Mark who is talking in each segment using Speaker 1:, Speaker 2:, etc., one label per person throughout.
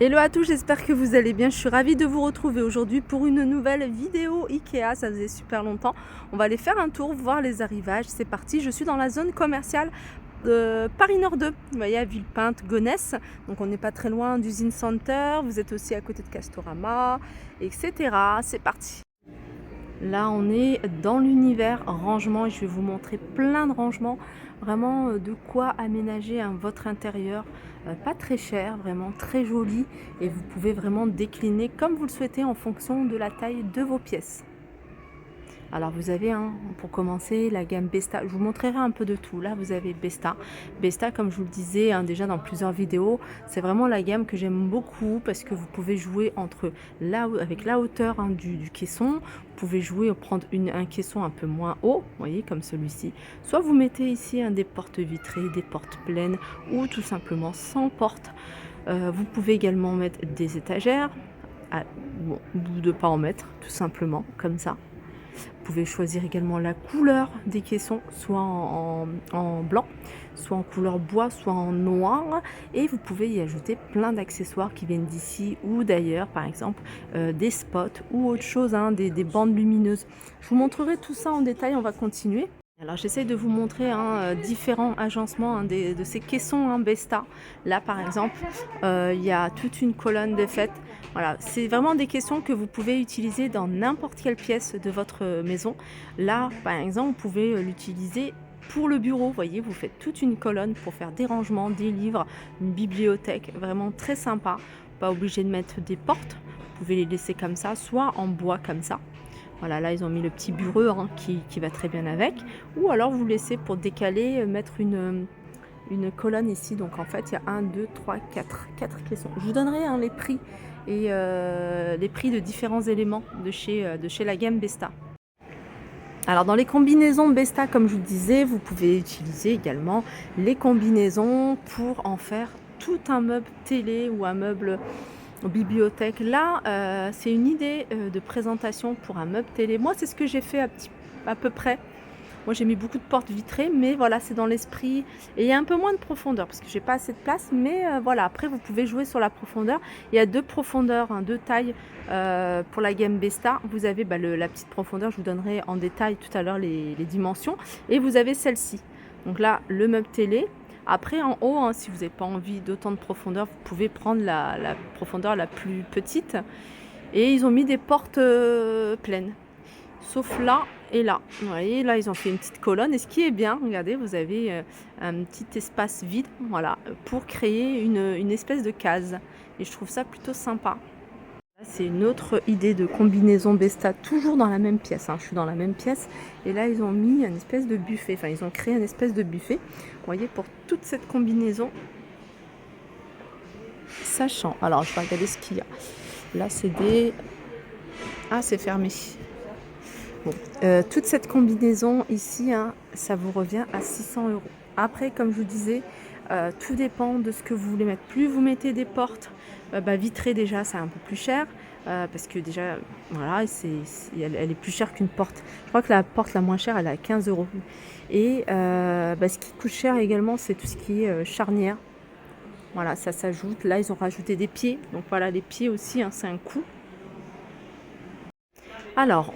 Speaker 1: Hello à tous, j'espère que vous allez bien. Je suis ravie de vous retrouver aujourd'hui pour une nouvelle vidéo Ikea. Ça faisait super longtemps. On va aller faire un tour, voir les arrivages. C'est parti, je suis dans la zone commerciale de Paris Nord 2. Vous voyez, à Villepinte, Gonesse. Donc on n'est pas très loin d'Usine Center. Vous êtes aussi à côté de Castorama, etc. C'est parti. Là, on est dans l'univers rangement et je vais vous montrer plein de rangements. Vraiment de quoi aménager votre intérieur. Pas très cher, vraiment très joli. Et vous pouvez vraiment décliner comme vous le souhaitez en fonction de la taille de vos pièces. Alors vous avez, pour commencer, la gamme Besta. Je vous montrerai un peu de tout. Là, vous avez Besta. Besta, comme je vous le disais déjà dans plusieurs vidéos, c'est vraiment la gamme que j'aime beaucoup parce que vous pouvez jouer avec la hauteur du caisson. Vous pouvez jouer, prendre un caisson un peu moins haut, vous voyez, comme celui-ci. Soit vous mettez ici des portes vitrées, des portes pleines ou tout simplement sans porte. Vous pouvez également mettre des étagères. Bon, ou de pas en mettre, tout simplement, comme ça. Vous pouvez choisir également la couleur des caissons, soit en blanc, soit en couleur bois, soit en noir. Et vous pouvez y ajouter plein d'accessoires qui viennent d'ici ou d'ailleurs, par exemple des spots ou autre chose, des bandes lumineuses. Je vous montrerai tout ça en détail, on va continuer. Alors j'essaye de vous montrer différents agencements de ces caissons Besta. Là par exemple, il y a toute une colonne de fête. Voilà, c'est vraiment des caissons que vous pouvez utiliser dans n'importe quelle pièce de votre maison. Là par exemple, vous pouvez l'utiliser pour le bureau. Vous voyez, vous faites toute une colonne pour faire des rangements, des livres, une bibliothèque. Vraiment très sympa. Pas obligé de mettre des portes. Vous pouvez les laisser comme ça, soit en bois comme ça. Voilà, là ils ont mis le petit bureau qui va très bien avec. Ou alors vous laissez pour décaler, mettre une colonne ici. Donc en fait il y a 1, 2, 3, 4 caissons. Je vous donnerai les prix et les prix de différents éléments de chez la gamme Besta. Alors dans les combinaisons Besta, comme je vous disais, vous pouvez utiliser également les combinaisons pour en faire tout un meuble télé ou un meuble bibliothèque. Là, c'est une idée de présentation pour un meuble télé. Moi, c'est ce que j'ai fait à peu près. Moi, j'ai mis beaucoup de portes vitrées, mais voilà, c'est dans l'esprit. Et il y a un peu moins de profondeur parce que j'ai pas assez de place. Mais voilà, après, vous pouvez jouer sur la profondeur. Il y a deux profondeurs, deux tailles pour la gamme Besta. Vous avez la petite profondeur, je vous donnerai en détail tout à l'heure les dimensions. Et vous avez celle-ci. Donc là, le meuble télé. Après, en haut, si vous n'avez pas envie d'autant de profondeur, vous pouvez prendre la profondeur la plus petite. Et ils ont mis des portes pleines. Sauf là et là. Vous voyez, là, ils ont fait une petite colonne. Et ce qui est bien, regardez, vous avez un petit espace vide, voilà, pour créer une espèce de case. Et je trouve ça plutôt sympa. C'est une autre idée de combinaison Besta, toujours dans la même pièce. Je suis dans la même pièce. Et là, ils ont mis une espèce de buffet. Enfin, ils ont créé une espèce de buffet. Vous voyez, pour toute cette combinaison. Sachant. Alors, je vais regarder ce qu'il y a. Là, c'est des... Ah, c'est fermé. Bon. Toute cette combinaison ici, ça vous revient à 600 €. Après, comme je vous disais, tout dépend de ce que vous voulez mettre. Plus vous mettez des portes vitrées, déjà, c'est un peu plus cher. Parce que déjà, voilà, elle est plus chère qu'une porte. Je crois que la porte la moins chère, elle est à 15 €. Et ce qui coûte cher également, c'est tout ce qui est charnière. Voilà, ça s'ajoute. Là, ils ont rajouté des pieds. Donc voilà, les pieds aussi, c'est un coût. Alors,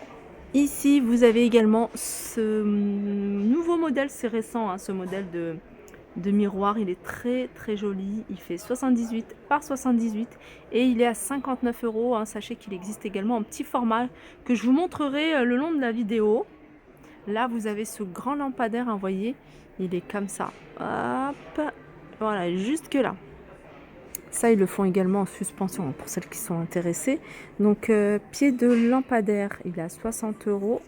Speaker 1: ici, vous avez également ce nouveau modèle. C'est récent, ce modèle de miroir. Il est très très joli. Il fait 78 par 78 et il est à 59 €. Sachez qu'il existe également en petit format que je vous montrerai le long de la vidéo. Là, vous avez ce grand lampadaire, vous voyez, il est comme ça. Hop, voilà, jusque là. Ça, ils le font également en suspension pour celles qui sont intéressées. Donc, pied de lampadaire, il est à 60 €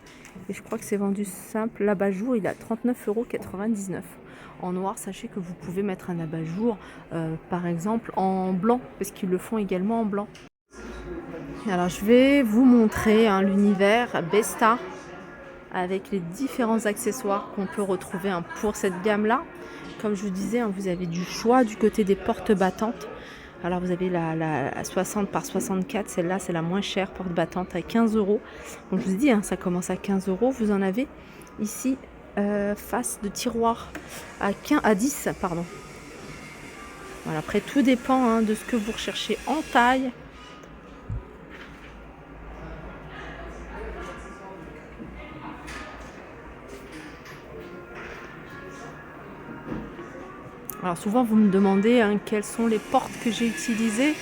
Speaker 1: et je crois que c'est vendu simple. L'abat-jour, il est à 39,99 € en noir. Sachez que vous pouvez mettre un abat-jour, par exemple, en blanc, parce qu'ils le font également en blanc. Alors, je vais vous montrer l'univers Besta avec les différents accessoires qu'on peut retrouver pour cette gamme-là. Comme je vous disais, vous avez du choix du côté des portes battantes. Alors, vous avez la 60 par 64, celle-là, c'est la moins chère, porte battante à 15 €. Donc, je vous ai dit, ça commence à 15 €. Vous en avez ici, face de tiroir à 10, pardon. Voilà, après, tout dépend hein, de ce que vous recherchez en taille. Alors souvent, vous me demandez hein, quelles sont les portes que j'ai utilisées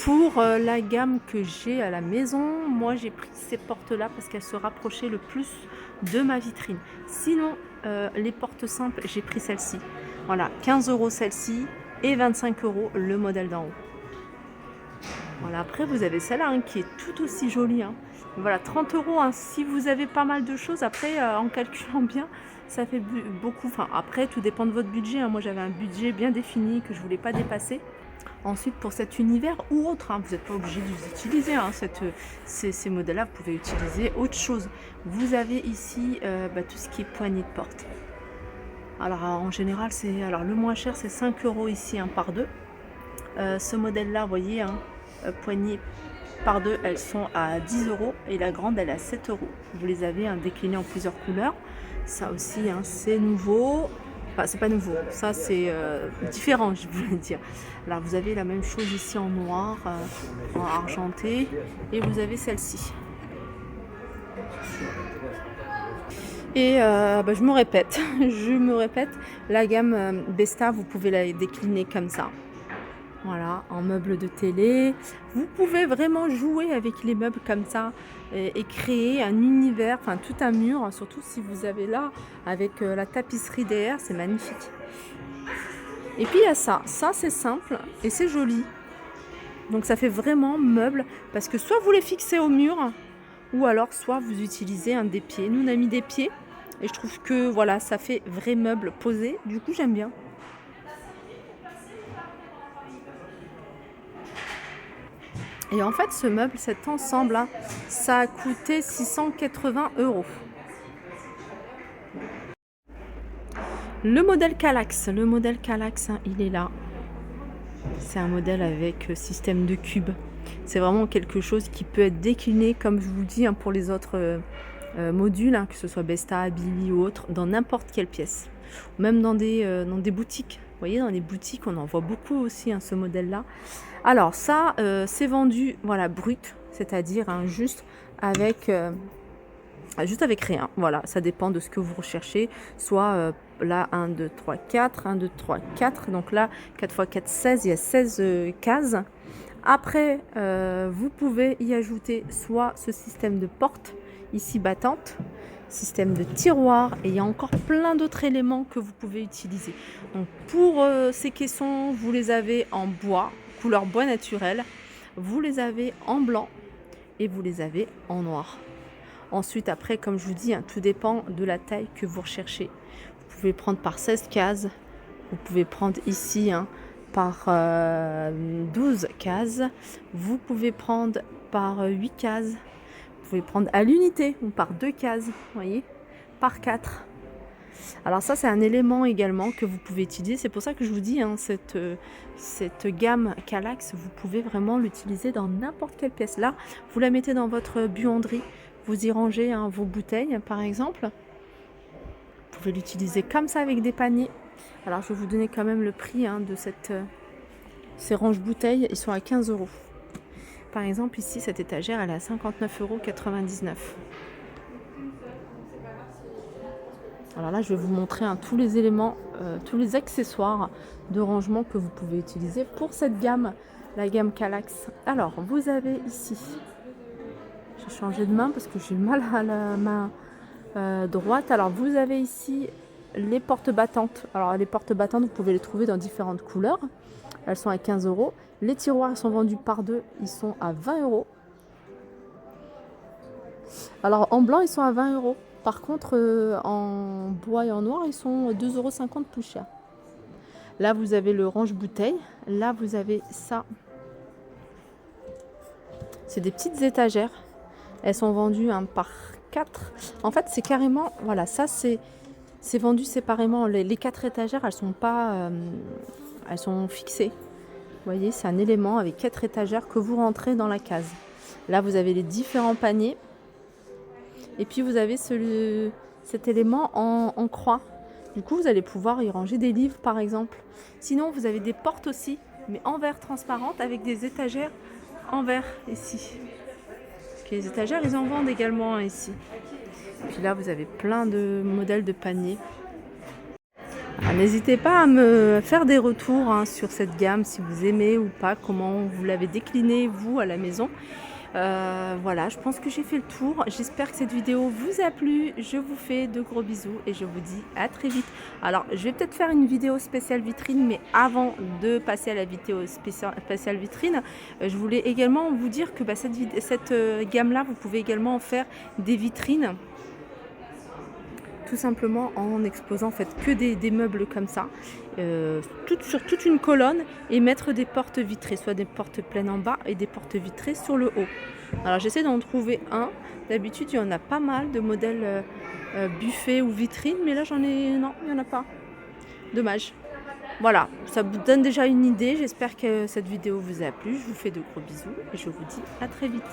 Speaker 1: pour la gamme que j'ai à la maison. Moi, j'ai pris ces portes-là parce qu'elles se rapprochaient le plus de ma vitrine. Sinon, les portes simples, j'ai pris celle-ci. Voilà, 15 € celle-ci et 25 € le modèle d'en haut. Voilà, après, vous avez celle-là hein, qui est tout aussi jolie. Hein. Voilà, 30 € hein, si vous avez pas mal de choses. Après, en calculant bien, ça fait beaucoup. Enfin, après, tout dépend de votre budget. Hein. Moi, j'avais un budget bien défini que je ne voulais pas dépasser. Ensuite, pour cet univers ou autre, hein, vous n'êtes pas obligé de les utiliser. Hein, ces modèles-là, vous pouvez utiliser autre chose. Vous avez ici tout ce qui est poignée de porte. Alors, en général, le moins cher, c'est 5 € ici, hein, par deux. Ce modèle-là, vous voyez, hein, poignée par deux, elles sont à 10 € et la grande, elle est à 7 €. Vous les avez hein, déclinées en plusieurs couleurs. Ça aussi, hein, c'est nouveau. Enfin, c'est pas nouveau, ça c'est différent, je voulais dire. Alors, vous avez la même chose ici en noir, en argenté, et vous avez celle-ci. Et je me répète, la gamme Besta, vous pouvez la décliner comme ça. Voilà, en meuble de télé. Vous pouvez vraiment jouer avec les meubles comme ça et créer un univers, enfin tout un mur, surtout si vous avez là avec la tapisserie derrière, c'est magnifique. Et puis il y a ça c'est simple et c'est joli. Donc ça fait vraiment meuble parce que soit vous les fixez au mur ou alors soit vous utilisez un des pieds. Nous on a mis des pieds et je trouve que voilà, ça fait vrai meuble posé. Du coup j'aime bien. Et en fait, ce meuble, cet ensemble, hein, ça a coûté 680 €. Le modèle Kallax, hein, il est là. C'est un modèle avec système de cubes. C'est vraiment quelque chose qui peut être décliné, comme je vous le dis, hein, pour les autres modules, hein, que ce soit Besta, Billy ou autre, dans n'importe quelle pièce. Même dans des boutiques. Vous voyez, dans les boutiques, on en voit beaucoup aussi, hein, ce modèle-là. Alors ça, c'est vendu voilà, brut, c'est-à-dire hein, juste avec rien. Voilà, ça dépend de ce que vous recherchez. Soit là, 1, 2, 3, 4, 1, 2, 3, 4. Donc là, 4 x 4, 16, il y a 16 cases. Après, vous pouvez y ajouter soit ce système de porte, ici battante, système de tiroir, et il y a encore plein d'autres éléments que vous pouvez utiliser. Donc pour ces caissons, vous les avez en bois, couleur bois naturel, vous les avez en blanc et vous les avez en noir. Ensuite, après, comme je vous dis, hein, tout dépend de la taille que vous recherchez. Vous pouvez prendre par 16 cases, vous pouvez prendre ici hein, par 12 cases, vous pouvez prendre par 8 cases, vous pouvez prendre à l'unité ou par 2 cases, vous voyez, par 4. Alors ça, c'est un élément également que vous pouvez utiliser. C'est pour ça que je vous dis, hein, cette gamme Kallax, vous pouvez vraiment l'utiliser dans n'importe quelle pièce. Là, vous la mettez dans votre buanderie, vous y rangez hein, vos bouteilles, par exemple. Vous pouvez l'utiliser comme ça avec des paniers. Alors, je vais vous donner quand même le prix hein, de ces range-bouteilles. Ils sont à 15 €. Par exemple, ici, cette étagère, elle est à 59,99 €. Alors là, je vais vous montrer hein, tous les éléments, tous les accessoires de rangement que vous pouvez utiliser pour cette gamme, la gamme Kallax. Alors, vous avez ici, j'ai changé de main parce que j'ai mal à la main droite. Alors, vous avez ici les portes battantes. Alors, les portes battantes, vous pouvez les trouver dans différentes couleurs. Elles sont à 15 €. Les tiroirs sont vendus par deux, ils sont à 20 €. Alors, en blanc, ils sont à 20 €. Par contre, en bois et en noir, ils sont 2,50 € plus chers. Là, vous avez le range-bouteille. Là, vous avez ça. C'est des petites étagères. Elles sont vendues hein, par 4. En fait, c'est carrément... Voilà, ça, c'est vendu séparément. Les 4 étagères, elles sont pas... elles sont fixées. Vous voyez, c'est un élément avec 4 étagères que vous rentrez dans la case. Là, vous avez les différents paniers. Et puis vous avez cet élément en croix Du coup, vous allez pouvoir y ranger des livres par exemple. Sinon, vous avez des portes aussi, mais en verre transparente avec des étagères en verre ici. Les étagères, ils en vendent également ici. Puis là, vous avez plein de modèles de paniers. N'hésitez pas à me faire des retours sur cette gamme, si vous aimez ou pas, comment vous l'avez décliné vous à la maison. Voilà, je pense que j'ai fait le tour. J'espère que cette vidéo vous a plu. Je vous fais de gros bisous et je vous dis à très vite. Alors, je vais peut-être faire une vidéo spéciale vitrine, mais avant de passer à la vidéo spéciale vitrine, je voulais également vous dire que cette gamme-là, vous pouvez également en faire des vitrines. Tout simplement en exposant en fait que des meubles comme ça, sur toute une colonne, et mettre des portes vitrées, soit des portes pleines en bas et des portes vitrées sur le haut. Alors j'essaie d'en trouver un. D'habitude il y en a pas mal de modèles buffet ou vitrine, mais là non, il n'y en a pas. Dommage. Voilà, ça vous donne déjà une idée. J'espère que cette vidéo vous a plu. Je vous fais de gros bisous et je vous dis à très vite.